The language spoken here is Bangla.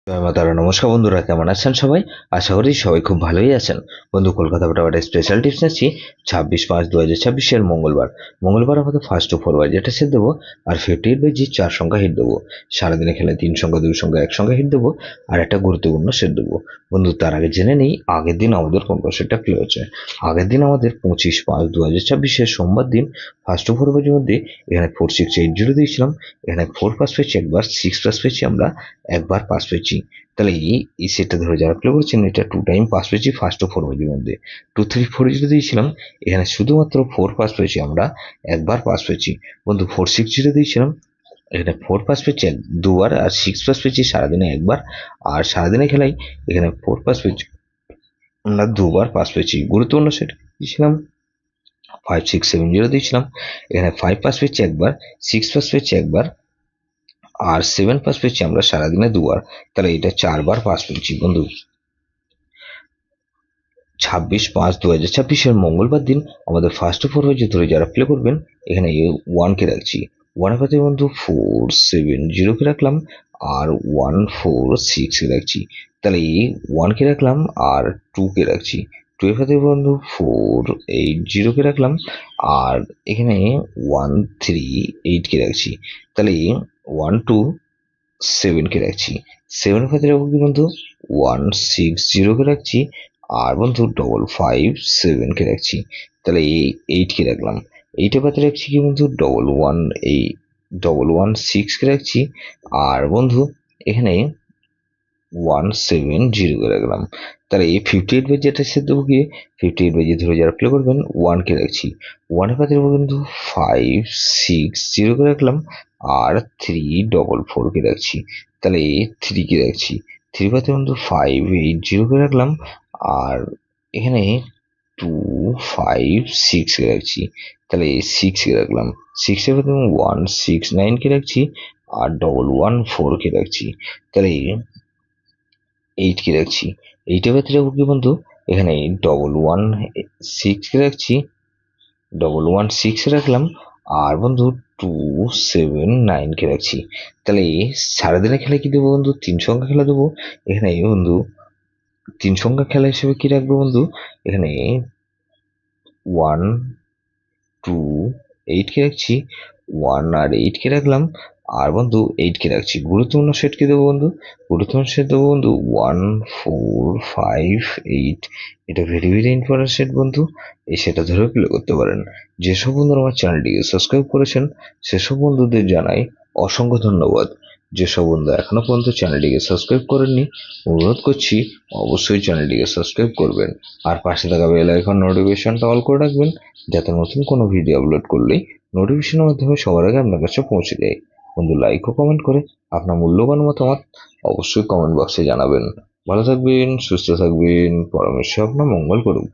জয় মা তারা। নমস্কার বন্ধুরা, কেমন আছেন সবাই? আশা করি সবাই খুব ভালোই আছেন। বন্ধু, কলকাতা ফটাফট স্পেশাল টিপস নিচ্ছি 26/5/2026 মঙ্গলবার আমাদের ফার্স্ট টু ফরওয়ার্ড যেটা সেট দেবো, আর 58/G 4 সংখ্যা হিট দেবো। সারাদিনে খেলে 3 সংখ্যা 2 সংখ্যা 1 সংখ্যা হিট দেবো, আর একটা গুরুত্বপূর্ণ সেট দেবো। বন্ধু, তার আগে জেনে নেই আগের দিন আমাদের কোন কোন সেটটা প্লে হচ্ছে। আগের দিন আমাদের 25/5/2026 সোমবার দিন ফার্স্ট টু ফরওয়ার্ডের মধ্যে এখানে 4680 দিয়েছিলাম। এখানে 4 পাস পেয়েছি একবার, 6 পাস পেয়েছি আমরা একবার, পাস পেয়েছি। তাহলে এই সেটটা ধরে যারা প্লে করেছেন এটা 2 টাইম পাস পেয়েছি ফার্স্ট ও 4 মধ্যে। 2340 দিয়েছিলাম, এখানে শুধুমাত্র 4 পাস পেয়েছি আমরা একবার, পাস পেয়েছি। বন্ধু, 460 দিয়েছিলাম, এখানে 4 পাস পেয়েছি দুবার, আর 6 পাস পেয়েছি সারাদিনে একবার। আর সারাদিনে খেলাই এখানে 4 পাস পেয়েছি আমরা দুবার, পাস পেয়েছি। গুরুত্বপূর্ণ সেট দিয়েছিলাম 5670 দিয়েছিলাম, এখানে 5 পাস পেয়েছি একবার, 6 পাস পেয়েছি একবার, আর 7 পাস পেয়েছি আমরা সারাদিনে দুবার। তাহলে এটা 4 বার পাস পেয়েছি। বন্ধু, 26/5/2026 মঙ্গলবার দিন আমাদের ফার্স্ট ফোর হয়েছে ধরে যারা প্লে করবেন, এখানে 1 কে রাখছি। 1-এর পাতে বন্ধু 470 কে রাখলাম, আর 146 কে রাখছি। তাহলে 1 কে রাখলাম আর 2 কে রাখছি। 2-এর পাতে বন্ধু 480 কে রাখলাম, আর এখানে 138 কে রাখছি। তাহলে 127 কে রাখছি। 7-এর পাতে রাখবো কি বন্ধু 160 কে রাখছি, আর বন্ধু 557 কে রাখছি। তাহলে এই 8 কে রাখলাম। 8-এর পাতে রাখছি কি বন্ধু 116 কে রাখছি, আর বন্ধু এখানে 170 কে রাখলাম। তাহলে এই 58 যেটা সে দেবো কি 58 ধরে যারা প্লে করবেন 1 কে রাখছি। 1-এর পাতে বন্ধু 560 কে রাখলাম, আর 344 কে রাখছি। তাহলে 3 কে রাখছি। 3 পাতে বন্ধু 580 কে রাখলাম, আর এখানে 256 কে রাখছি। তাহলে 6 কে রাখলাম। 6-এর পাতে 169 কে রাখছি, আর 114 কে রাখছি। তাহলে 8 কে রাখছি। 8-এর পাতে রাখবো কি বন্ধু এখানে 116 কে রাখছি, 116 রাখলাম, আর বন্ধু 279 কে রাখছি। তাহলে সারাদিনে খেলা কি দেবো বন্ধু 3 সংখ্যা খেলা দেবো। এখানে বন্ধু 3 সংখ্যা খেলা হিসেবে কি রাখবো বন্ধু, এখানে 128 কে রাখছি, 1 আর 8 কে রাখলাম, আর বন্ধু 8 কে রাখছি। গুরুত্বপূর্ণ সেট কি দেবো বন্ধু, গুরুত্বপূর্ণ সেট দেবো বন্ধু 1458। এটা ভেরি ভেরি ইম্পর্টেন্ট সেট বন্ধু, এই সেটা ধরে প্লে করতে পারেন। যেসব বন্ধুরা আমার চ্যানেলটিকে সাবস্ক্রাইব করেছেন সেসব বন্ধুদের জানাই অসংখ্য ধন্যবাদ। যেসব বন্ধু এখনো পর্যন্ত চ্যানেলটিকে সাবস্ক্রাইব করেননি, অনুরোধ করছি অবশ্যই চ্যানেলটিকে সাবস্ক্রাইব করবেন, আর পাশে থাকা বেল আইকন নোটিফিকেশনটা অল করে রাখবেন, যাতে নতুন কোনো ভিডিও আপলোড করলেই নোটিফিকেশনের মাধ্যমে সবার আগে আপনার কাছে পৌঁছে যায়। বন্ধু, লাইক ও কমেন্ট করে আপনার মূল্যবান মতামত অবশ্যই কমেন্ট বক্সে জানাবেন। ভালো থাকবেন, সুস্থ থাকবেন, পরমেশ্বর আপনার মঙ্গল করুক।